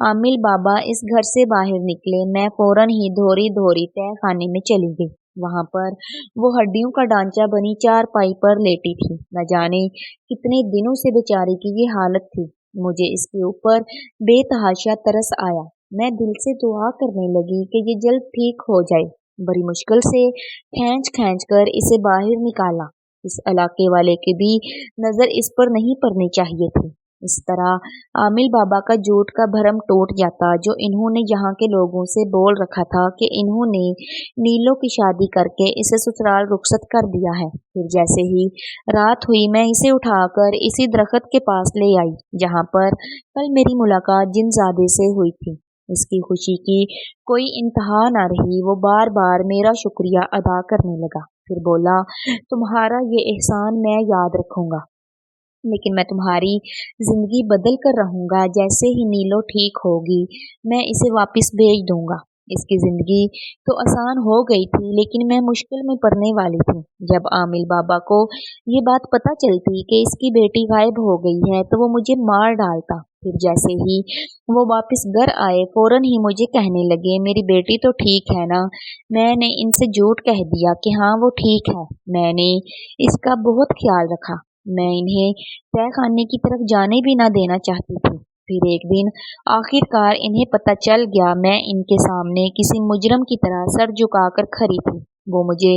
आमिल बाबा इस घर से बाहर निकले, मैं फौरन ही धोरी धोरी तय खाने में चली गई। वहां पर वो हड्डियों का ढांचा बनी चारपाई पर लेटी थी। न जाने कितने दिनों से बेचारी की ये हालत थी। मुझे इसके ऊपर बेतहाशा तरस आया। मैं दिल से दुआ करने लगी कि ये जल्द ठीक हो जाए। बड़ी मुश्किल से खींच खींच कर इसे बाहर निकाला। इस इलाके वाले की भी नजर इस पर नहीं पड़नी चाहिए थी। इस तरह आमिल बाबा का झूठ का भरम टूट जाता, जो इन्होंने यहाँ के लोगों से बोल रखा था कि इन्होंने नीलो की शादी करके इसे ससुराल रुखसत कर दिया है। फिर जैसे ही रात हुई, मैं इसे उठाकर इसी दरख्त के पास ले आई, जहाँ पर कल मेरी मुलाकात जिनजादे से हुई थी। इसकी खुशी की कोई इंतहा न रही। वो बार बार मेरा शुक्रिया अदा करने लगा। फिर बोला, तुम्हारा ये एहसान मैं याद रखूंगा, लेकिन मैं तुम्हारी जिंदगी बदल कर रहूंगा। जैसे ही नीलो ठीक होगी, मैं इसे वापस भेज दूंगा। इसकी जिंदगी तो आसान हो गई थी, लेकिन मैं मुश्किल में पड़ने वाली थी। जब आमिल बाबा को ये बात पता चलती कि इसकी बेटी गायब हो गई है तो वो मुझे मार डालता। फिर जैसे ही वो वापस घर आए फौरन ही मुझे कहने लगे, मेरी बेटी तो ठीक है ना। मैंने इनसे झूठ कह दिया कि हाँ वो ठीक है। मैंने इसका बहुत ख्याल रखा। मैं इन्हें तहखाने की तरफ जाने भी ना देना चाहती थी। फिर एक दिन आखिरकार इन्हें पता चल गया। मैं इनके सामने किसी मुजरम की तरह सर झुकाकर खड़ी थी। वो मुझे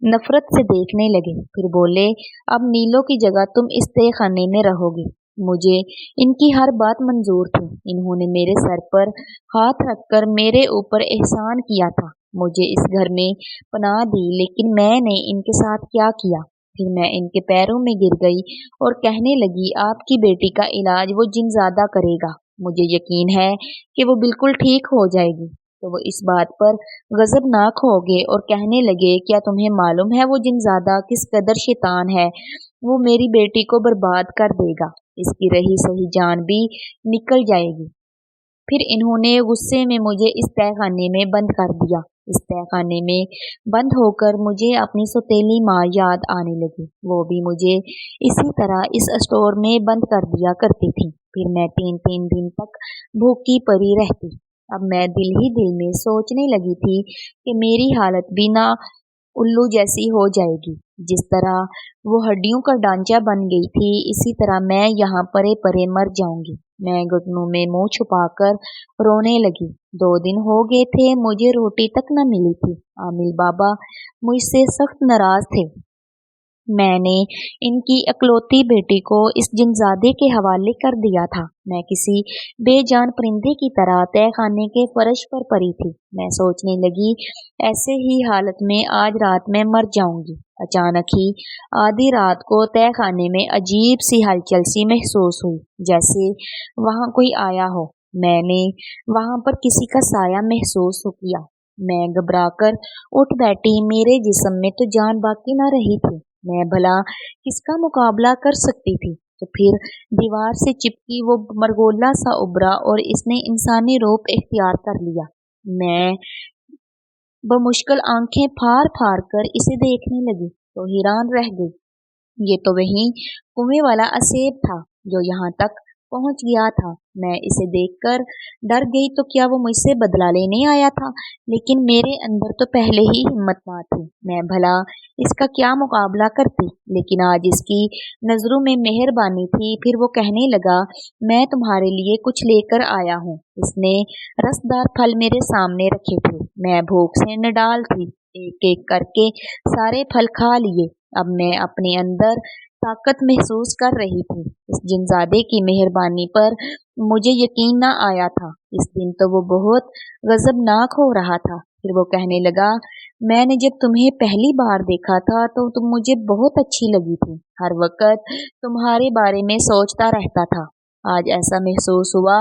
नफरत से देखने लगे। फिर बोले, अब नीलो की जगह तुम इस तहखाने में रहोगी। मुझे इनकी हर बात मंजूर थी। इन्होंने मेरे सर पर हाथ रखकर मेरे ऊपर एहसान किया था, मुझे इस घर में पनाह दी। लेकिन मैंने इनके साथ क्या किया? फिर मैं इनके पैरों में गिर गई और कहने लगी, आपकी बेटी का इलाज वो जिनज़ादा करेगा। मुझे यकीन है कि वो बिल्कुल ठीक हो जाएगी। तो वो इस बात पर गजबनाक हो गए और कहने लगे, क्या तुम्हें मालूम है वो जिनज़ादा किस कदर शैतान है? वो मेरी बेटी को बर्बाद कर देगा, इसकी रही सही जान भी निकल जाएगी। फिर इन्होंने गुस्से में मुझे इस तहखाने में बंद कर दिया। इस तहखाने में बंद होकर मुझे अपनी सौतेली माँ याद आने लगी। वो भी मुझे इसी तरह इस स्टोर में बंद कर दिया करती थी। फिर मैं 3-3 दिन तक भूखी पड़ी रहती। अब मैं दिल ही दिल में सोचने लगी थी कि मेरी हालत भी ना उल्लू जैसी हो जाएगी। जिस तरह वो हड्डियों का ढांचा बन गई थी, इसी तरह मैं यहाँ परे परे मर जाऊंगी। मैं घुटनों में मुंह छुपाकर रोने लगी। 2 दिन हो गए थे, मुझे रोटी तक न मिली थी। आमिल बाबा मुझसे सख्त नाराज थे। मैंने इनकी इकलौती बेटी को इस जिनजादे के हवाले कर दिया था। मैं किसी बेजान परिंदे की तरह तहखाने के फर्श पर पड़ी थी। मैं सोचने लगी, ऐसे ही हालत में आज रात में मर जाऊंगी। अचानक ही आधी रात को तहखाने में अजीब सी हलचल सी महसूस हुई, जैसे वहां कोई आया हो। मैंने वहां पर किसी का साया महसूस किया। मैं घबराकर उठ बैठी। मेरे जिस्म में तो जान बाकी न रही थी। मैं भला किसका मुकाबला कर सकती थी? तो फिर दीवार से चिपकी वो मरगोला सा उभरा और इसने इंसानी रूप इख्तियार कर लिया। मैं बमुश्किल आंखें फाड़ फाड़ कर इसे देखने लगी तो हैरान रह गई। ये तो वही कुएं वाला असेब था जो यहाँ तक पहुंच गया था। मैं इसे देखकर डर गई। तो क्या वो मुझसे बदला लेने आया था? लेकिन मेरे अंदर तो पहले ही हिम्मत ना थी। मैं भला इसका क्या मुकाबला करती? लेकिन आज इसकी नजरों में मेहरबानी थी। फिर वो कहने लगा, मैं तुम्हारे लिए कुछ लेकर आया हूँ। इसने रसदार फल मेरे सामने रखे थे। मैं भूख से निडाल थी। एक एक करके सारे फल खा लिए। अब मैं अपने अंदर ताकत महसूस कर रही थी। इस जिनजादे की मेहरबानी पर मुझे यकीन न आया था। इस दिन तो वो बहुत गजबनाक हो रहा था। फिर वो कहने लगा, मैंने जब तुम्हें पहली बार देखा था तो तुम मुझे बहुत अच्छी लगी थी। हर वक्त तुम्हारे बारे में सोचता रहता था। आज ऐसा महसूस हुआ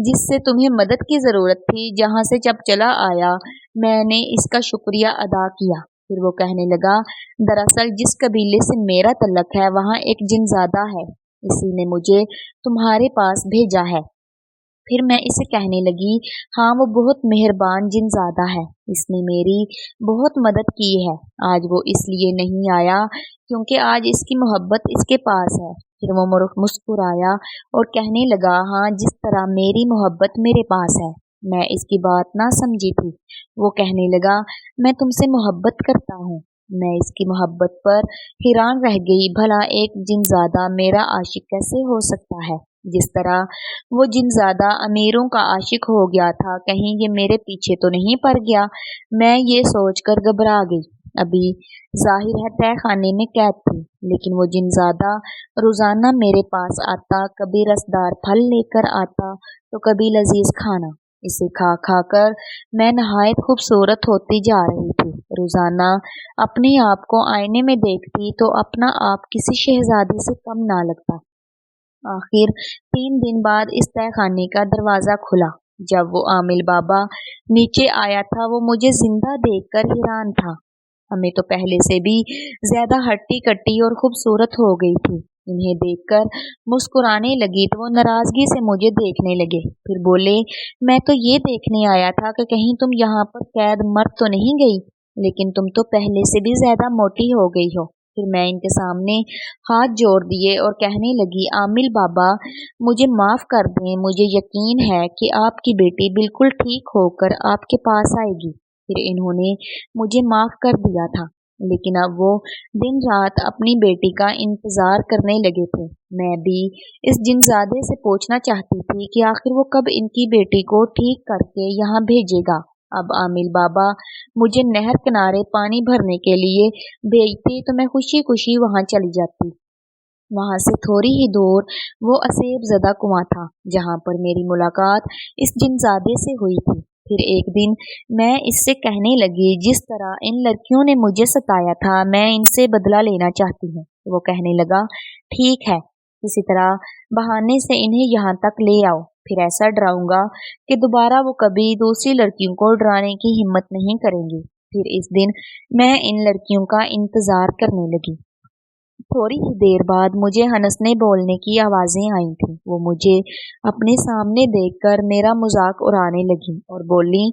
जिससे तुम्हें मदद की जरूरत थी। जहाँ से जब चला आया मैंने इसका शुक्रिया अदा किया। फिर वो कहने लगा, दरअसल जिस कबीले से मेरा तल्लक है वहाँ एक जिनजादा है। इसी ने मुझे तुम्हारे पास भेजा है। फिर मैं इसे कहने लगी, हाँ वो बहुत मेहरबान जिनजादा है। इसने मेरी बहुत मदद की है। आज वो इसलिए नहीं आया क्योंकि आज इसकी मोहब्बत इसके पास है। फिर वो मुस्कुराया और कहने लगा, हाँ जिस तरह मेरी मोहब्बत मेरे पास है। मैं इसकी बात ना समझी थी। वो कहने लगा, मैं तुमसे मोहब्बत करता हूँ। मैं इसकी मोहब्बत पर हैरान रह गई। भला एक जिनजादा मेरा आशिक कैसे हो सकता है? जिस तरह वो जिनजादा अमीरों का आशिक हो गया था, कहीं ये मेरे पीछे तो नहीं पड़ गया? मैं ये सोचकर घबरा गई। अभी जाहिर है तहखाने में कैद थी, लेकिन वो जिनजादा रोजाना मेरे पास आता। कभी रसदार फल लेकर आता तो कभी लजीज खाना। इसे खा खा कर मैं नहायत खूबसूरत होती जा रही थी। रोजाना अपने आप को आईने में देखती तो अपना आप किसी शहजादी से कम ना लगता। आखिर 3 दिन बाद इस तहखाने का दरवाजा खुला। जब वो आमिल बाबा नीचे आया था वो मुझे जिंदा देखकर हैरान था। हमें तो पहले से भी ज्यादा हट्टी कट्टी और खूबसूरत हो गई थी। इन्हें देखकर मुस्कुराने लगी तो वो नाराजगी से मुझे देखने लगे। फिर बोले, मैं तो ये देखने आया था कि कहीं तुम यहाँ पर कैद मर तो नहीं गई, लेकिन तुम तो पहले से भी ज्यादा मोटी हो गई हो। फिर मैं इनके सामने हाथ जोड़ दिए और कहने लगी, आमिल बाबा मुझे माफ कर दें, मुझे यकीन है कि आपकी बेटी बिल्कुल ठीक होकर आपके पास आएगी। फिर इन्होंने मुझे माफ कर दिया था, लेकिन अब वो दिन रात अपनी बेटी का इंतजार करने लगे थे। मैं भी इस जिनजादे से पूछना चाहती थी कि आखिर वो कब इनकी बेटी को ठीक करके यहाँ भेजेगा। अब आमिल बाबा मुझे नहर किनारे पानी भरने के लिए भेजते तो मैं खुशी खुशी वहाँ चली जाती। वहां से थोड़ी ही दूर वो असेब ज़दा कुआं था, जहाँ पर मेरी मुलाकात इस जिनजादे से हुई थी। फिर एक दिन मैं इससे कहने लगी, जिस तरह इन लड़कियों ने मुझे सताया था, मैं इनसे बदला लेना चाहती हूँ। वो कहने लगा, ठीक है, किसी तरह बहाने से इन्हें यहाँ तक ले आओ, फिर ऐसा डराऊंगा कि दोबारा वो कभी दूसरी लड़कियों को डराने की हिम्मत नहीं करेंगी। फिर इस दिन मैं इन लड़कियों का इंतजार करने लगी। थोड़ी ही देर बाद मुझे हंसने बोलने की आवाजें आई थी। वो मुझे अपने सामने देखकर मेरा मजाक उड़ाने लगी और बोली,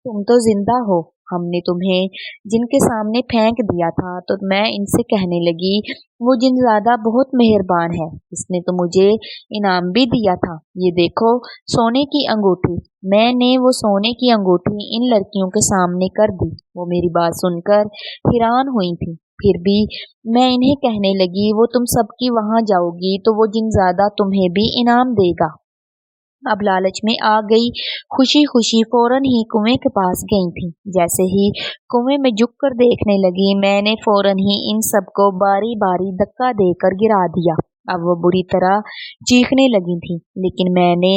तुम तो जिंदा हो, हमने तुम्हें जिनके सामने फेंक दिया था। तो मैं इनसे कहने लगी, वो जिनजादा बहुत मेहरबान है, इसने तो मुझे इनाम भी दिया था, ये देखो सोने की अंगूठी। मैंने वो सोने की अंगूठी इन लड़कियों के सामने कर दी। वो मेरी बात सुनकर हैरान हुई थी। फिर भी मैं इन्हें कहने लगी, वो तुम सबकी वहां जाओगी तो वो जिनजादा तुम्हें भी इनाम देगा। अब लालच में आ गई, खुशी खुशी फौरन ही कुएं के पास गई थी। जैसे ही कुएं में झुक कर देखने लगी, मैंने फौरन ही इन सबको बारी बारी धक्का देकर गिरा दिया। अब वो बुरी तरह चीखने लगी थी, लेकिन मैंने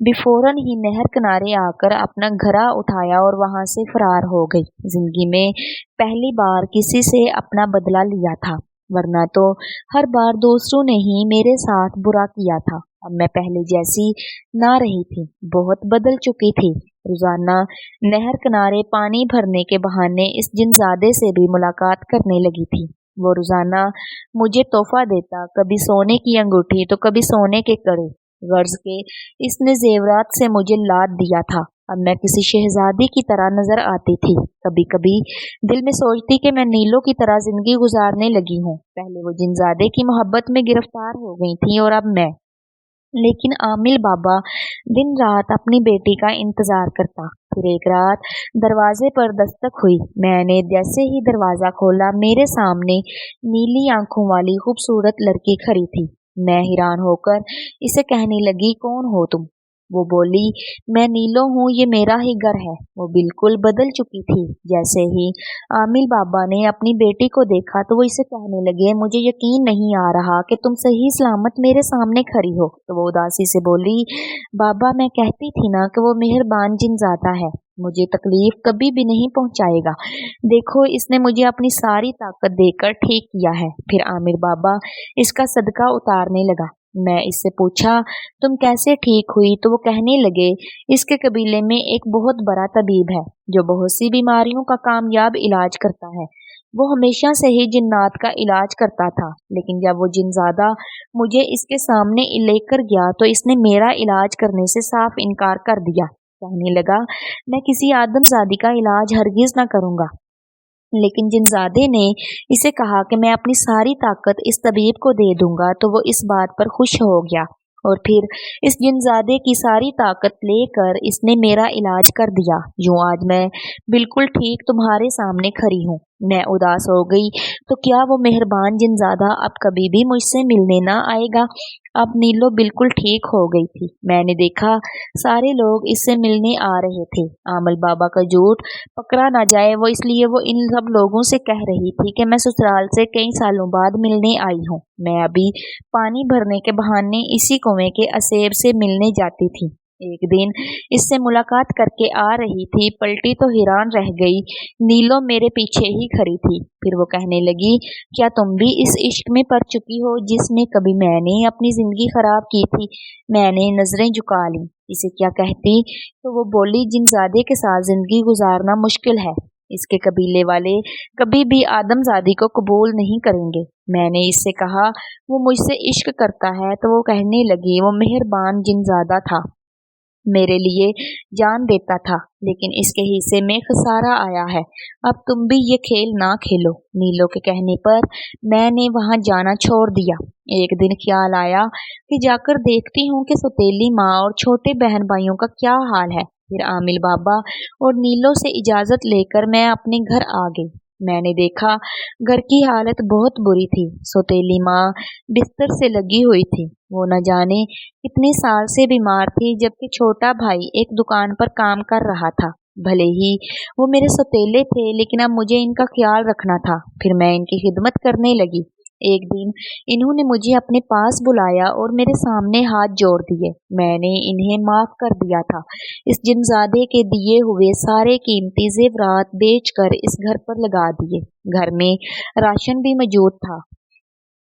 भी फौरन ही नहर किनारे आकर अपना घड़ा उठाया और वहां से फरार हो गई। जिंदगी में पहली बार किसी से अपना बदला लिया था, वरना तो हर बार दूसरों ने ही मेरे साथ बुरा किया था। अब मैं पहले जैसी ना रही थी, बहुत बदल चुकी थी। रोजाना नहर किनारे पानी भरने के बहाने इस जिनजादे से भी मुलाकात करने लगी थी। वो रोजाना मुझे तोहफा देता, कभी सोने की अंगूठी तो कभी सोने के कड़े। गर्ज के इसने जेवरात से मुझे लाद दिया था। अब मैं किसी शहजादी की तरह नजर आती थी। कभी कभी दिल में सोचती कि मैं नीलों की तरह जिंदगी गुजारने लगी हूँ। पहले वो जिनजादे की मोहब्बत में गिरफ्तार हो गई थी और अब मैं। लेकिन आमिल बाबा दिन रात अपनी बेटी का इंतजार करता। फिर एक रात दरवाजे पर दस्तक हुई। मैंने जैसे ही दरवाजा खोला, मेरे सामने नीली आंखों वाली खूबसूरत लड़की खड़ी थी। मैं हैरान होकर इसे कहने लगी, कौन हो तुम? वो बोली, मैं नीलो हूँ, ये मेरा ही घर है। वो बिल्कुल बदल चुकी थी। जैसे ही आमिल बाबा ने अपनी बेटी को देखा तो वो इसे कहने लगे, मुझे यकीन नहीं आ रहा कि तुम सही सलामत मेरे सामने खड़ी हो। तो वो उदासी से बोली, बाबा मैं कहती थी ना कि वो मेहरबान जिनजादा है, मुझे तकलीफ कभी भी नहीं पहुंचाएगा। देखो इसने मुझे अपनी सारी ताकत देकर ठीक किया है। फिर आमिर बाबा इसका सदका उतारने लगा। मैं इससे पूछा, तुम कैसे ठीक हुई? तो वो कहने लगे, इसके कबीले में एक बहुत बड़ा तबीब है जो बहुत सी बीमारियों का कामयाब इलाज करता है। वो हमेशा से ही जिन्नात का इलाज करता था, लेकिन जब वो जिनजादा मुझे इसके सामने लेकर गया तो इसने मेरा इलाज करने से साफ इनकार कर दिया। कहने लगा, मैं किसी आदमजादी का इलाज हरगिज ना करूंगा। लेकिन जिनजादे ने इसे कहा कि मैं अपनी सारी ताकत इस तबीब को दे दूंगा, तो वो इस बात पर खुश हो गया और फिर इस जिनजादे की सारी ताकत लेकर इसने मेरा इलाज कर दिया। यूं आज मैं बिल्कुल ठीक तुम्हारे सामने खड़ी हूँ। मैं उदास हो गई, तो क्या वो मेहरबान जिनजादा अब कभी भी मुझसे मिलने ना आएगा? अब नीलो बिल्कुल ठीक हो गई थी। मैंने देखा सारे लोग इससे मिलने आ रहे थे। आमल बाबा का झूठ पकड़ा ना जाए, वो इसलिए वो इन सब लोगों से कह रही थी कि मैं ससुराल से कई सालों बाद मिलने आई हूँ। मैं अभी पानी भरने के बहाने इसी कुएं के असेब से मिलने जाती थी। एक दिन इससे मुलाकात करके आ रही थी, पलटी तो हैरान रह गई। नीलो मेरे पीछे ही खड़ी थी। फिर वो कहने लगी, क्या तुम भी इस इश्क में पड़ चुकी हो जिसमें कभी मैंने अपनी जिंदगी खराब की थी? मैंने नजरें झुका ली। इसे क्या कहती? तो वो बोली, जिनजादे के साथ जिंदगी गुजारना मुश्किल है, इसके कबीले वाले कभी भी आदमजादी को कबूल नहीं करेंगे। मैंने इससे कहा वो मुझसे इश्क करता है तो वो कहने लगी वो मेहरबान जिनजादा था, मेरे लिए जान देता था, लेकिन इसके हिस्से में खसारा आया है। अब तुम भी ये खेल ना खेलो। नीलो के कहने पर मैंने वहां जाना छोड़ दिया। एक दिन ख्याल आया कि जाकर देखती हूँ कि सौतेली माँ और छोटे बहन भाइयों का क्या हाल है। फिर आमिल बाबा और नीलो से इजाजत लेकर मैं अपने घर आ गई। मैंने देखा घर की हालत बहुत बुरी थी। सौतेली माँ बिस्तर से लगी हुई थी। वो न जाने कितने साल से बीमार थी, जबकि छोटा भाई एक दुकान पर काम कर रहा था। भले ही वो मेरे सौतेले थे, लेकिन अब मुझे इनका ख्याल रखना था। फिर मैं इनकी खिदमत करने लगी। एक दिन इन्होंने मुझे अपने पास बुलाया और मेरे सामने हाथ जोड़ दिए। मैंने इन्हें माफ कर दिया था। इस जिनजादे के दिए हुए सारे कीमती जेवरात बेचकर इस घर पर लगा दिए। घर में राशन भी मौजूद था।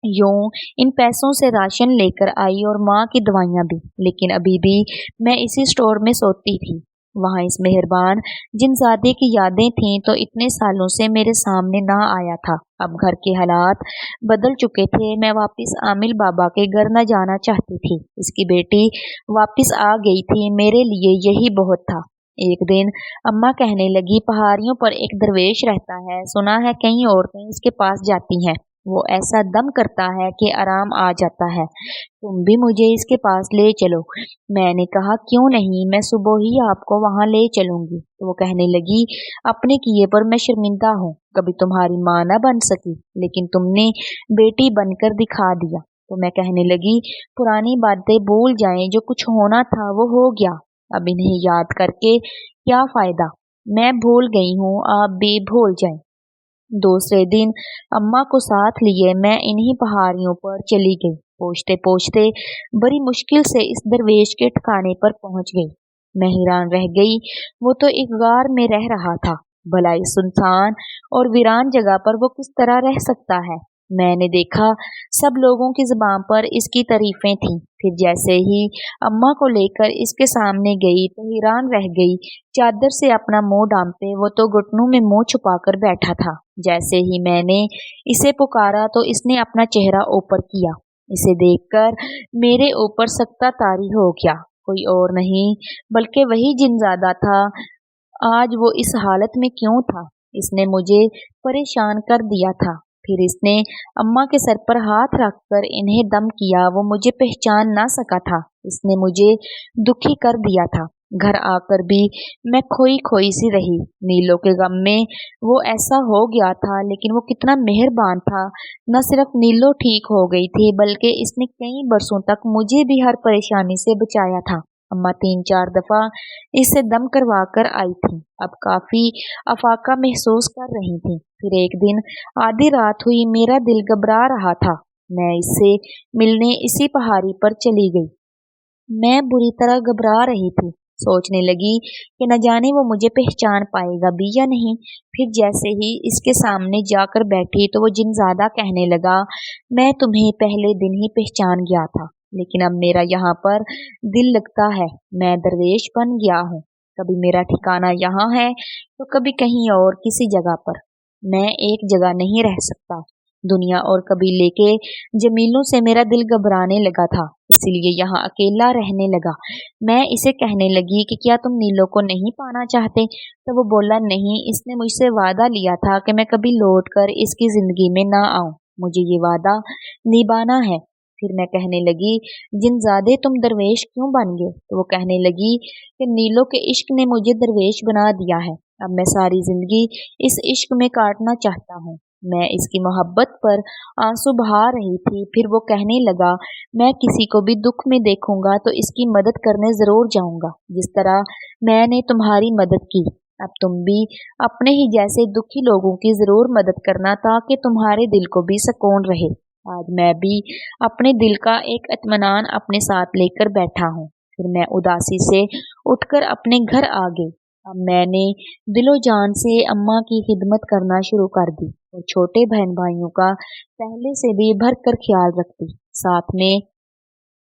यूं इन पैसों से राशन लेकर आई और माँ की दवाइयाँ भी, लेकिन अभी भी मैं इसी स्टोर में सोती थी। वहाँ इस मेहरबान जिनजादे की यादें थीं तो इतने सालों से मेरे सामने ना आया था। अब घर के हालात बदल चुके थे। मैं वापस आमिल बाबा के घर न जाना चाहती थी। इसकी बेटी वापस आ गई थी, मेरे लिए यही बहुत था। एक दिन अम्मा कहने लगी, पहाड़ियों पर एक दरवेश रहता है, सुना है कई औरतें इसके पास जाती हैं। वो ऐसा दम करता है कि आराम आ जाता है। तुम भी मुझे इसके पास ले चलो। मैंने कहा क्यों नहीं, मैं सुबह ही आपको वहां ले चलूंगी। तो वो कहने लगी, अपने किए पर मैं शर्मिंदा हूँ। कभी तुम्हारी माँ न बन सकी, लेकिन तुमने बेटी बनकर दिखा दिया। तो मैं कहने लगी, पुरानी बातें भूल जाएं, जो कुछ होना था वो हो गया। अब इन्हें याद करके क्या फायदा। मैं भूल गई हूँ, आप भी भूल जाएं। दूसरे दिन अम्मा को साथ लिए मैं इन्हीं पहाड़ियों पर चली गई। पहुंचते पहुंचते बड़ी मुश्किल से इस दरवेश के ठिकाने पर पहुंच गई। मैं हैरान रह गई। वो तो एक गार में रह रहा था। भला इस सुनसान और वीरान जगह पर वो किस तरह रह सकता है। मैंने देखा सब लोगों की जुबान पर इसकी तारीफें थीं। फिर जैसे ही अम्मा को लेकर इसके सामने गई तो हैरान रह गई। चादर से अपना मुंह ढांपे वो तो घुटनों में मुंह छुपाकर बैठा था। जैसे ही मैंने इसे पुकारा तो इसने अपना चेहरा ऊपर किया। इसे देखकर मेरे ऊपर सख्ता तारी हो गया। कोई और नहीं बल्कि वही जिनजादा था। आज वो इस हालत में क्यों था? इसने मुझे परेशान कर दिया था। फिर इसने अम्मा के सर पर हाथ रखकर इन्हें दम किया। वो मुझे पहचान ना सका था। इसने मुझे दुखी कर दिया था। घर आकर भी मैं खोई खोई सी रही। नीलो के गम में वो ऐसा हो गया था, लेकिन वो कितना मेहरबान था। न सिर्फ नीलो ठीक हो गई थी, बल्कि इसने कई बरसों तक मुझे भी हर परेशानी से बचाया था। अम्मा 3-4 दफा इससे दम करवा कर आई थी। अब काफी अफाका महसूस कर रही थी। फिर एक दिन आधी रात हुई, मेरा दिल घबरा रहा था। मैं इससे मिलने इसी पहाड़ी पर चली गई। मैं बुरी तरह घबरा रही थी। सोचने लगी कि न जाने वो मुझे पहचान पाएगा भी या नहीं। फिर जैसे ही इसके सामने जाकर बैठी तो वो जिनजादा कहने लगा, मैं तुम्हें पहले दिन ही पहचान गया था, लेकिन अब मेरा यहाँ पर दिल लगता है। मैं दरवेश बन गया हूँ। कभी मेरा ठिकाना यहाँ है तो कभी कहीं और किसी जगह पर। मैं एक जगह नहीं रह सकता। दुनिया और कबीले के जमीलों से मेरा दिल घबराने लगा था, इसीलिए यहाँ अकेला रहने लगा। मैं इसे कहने लगी कि क्या तुम नीलो को नहीं पाना चाहते? तो वो बोला, नहीं, इसने मुझसे वादा लिया था कि मैं कभी लौट कर इसकी जिंदगी में ना आऊं। मुझे ये वादा निभाना है। फिर मैं कहने लगी, जिनजादे तुम दरवेश क्यों बन गए? तो वो कहने लगी कि नीलो के इश्क ने मुझे दरवेश बना दिया है। अब मैं सारी जिंदगी इस इश्क में काटना चाहता हूँ। मैं इसकी मोहब्बत पर आंसू बहा रही थी। फिर वो कहने लगा, मैं किसी को भी दुख में देखूंगा तो इसकी मदद करने जरूर जाऊंगा, जिस तरह मैंने तुम्हारी मदद की। अब तुम भी अपने ही जैसे दुखी लोगों की जरूर मदद करना, ताकि तुम्हारे दिल को भी सुकून रहे। आज मैं भी अपने दिल का एक इत्मीनान अपने साथ लेकर बैठा हूँ। फिर मैं उदासी से उठकर अपने घर आ गई। अब मैंने दिलो जान से अम्मा की खिदमत करना शुरू कर दी और छोटे बहन भाइयों का पहले से भी भर कर ख्याल रखती। साथ में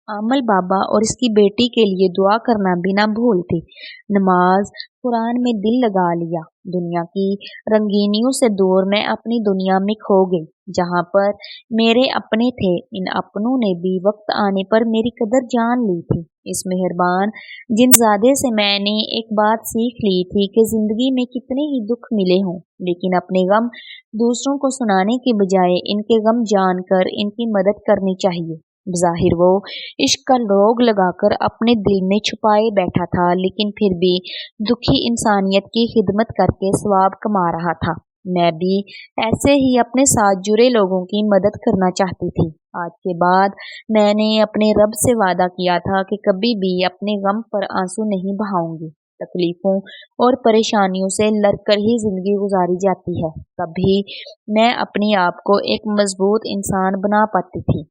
आमल बाबा और इसकी बेटी के लिए दुआ करना भी ना भूलती। नमाज कुरान में दिल लगा लिया। दुनिया की रंगीनियों से दूर मैं अपनी दुनिया में खो गई, जहाँ पर मेरे अपने थे। इन अपनों ने भी वक्त आने पर मेरी कदर जान ली थी। इस मेहरबान जिनजादे से मैंने एक बात सीख ली थी कि जिंदगी में कितने ही दुख मिले हों, लेकिन अपने गम दूसरों को सुनाने के बजाय इनके गम जानकर इनकी मदद करनी चाहिए। ज़ाहिर वो इश्क का रोग लगाकर अपने दिल में छुपाए बैठा था, लेकिन फिर भी दुखी इंसानियत की खिदमत करके सवाब कमा रहा था। मैं भी ऐसे ही अपने साथ जुड़े लोगों की मदद करना चाहती थी। आज के बाद मैंने अपने रब से वादा किया था कि कभी भी अपने गम पर आंसू नहीं बहाऊंगी। तकलीफों और परेशानियों से लड़कर ही जिंदगी गुजारी जाती है, तभी मैं अपने आप को एक मजबूत इंसान बना पाती थी।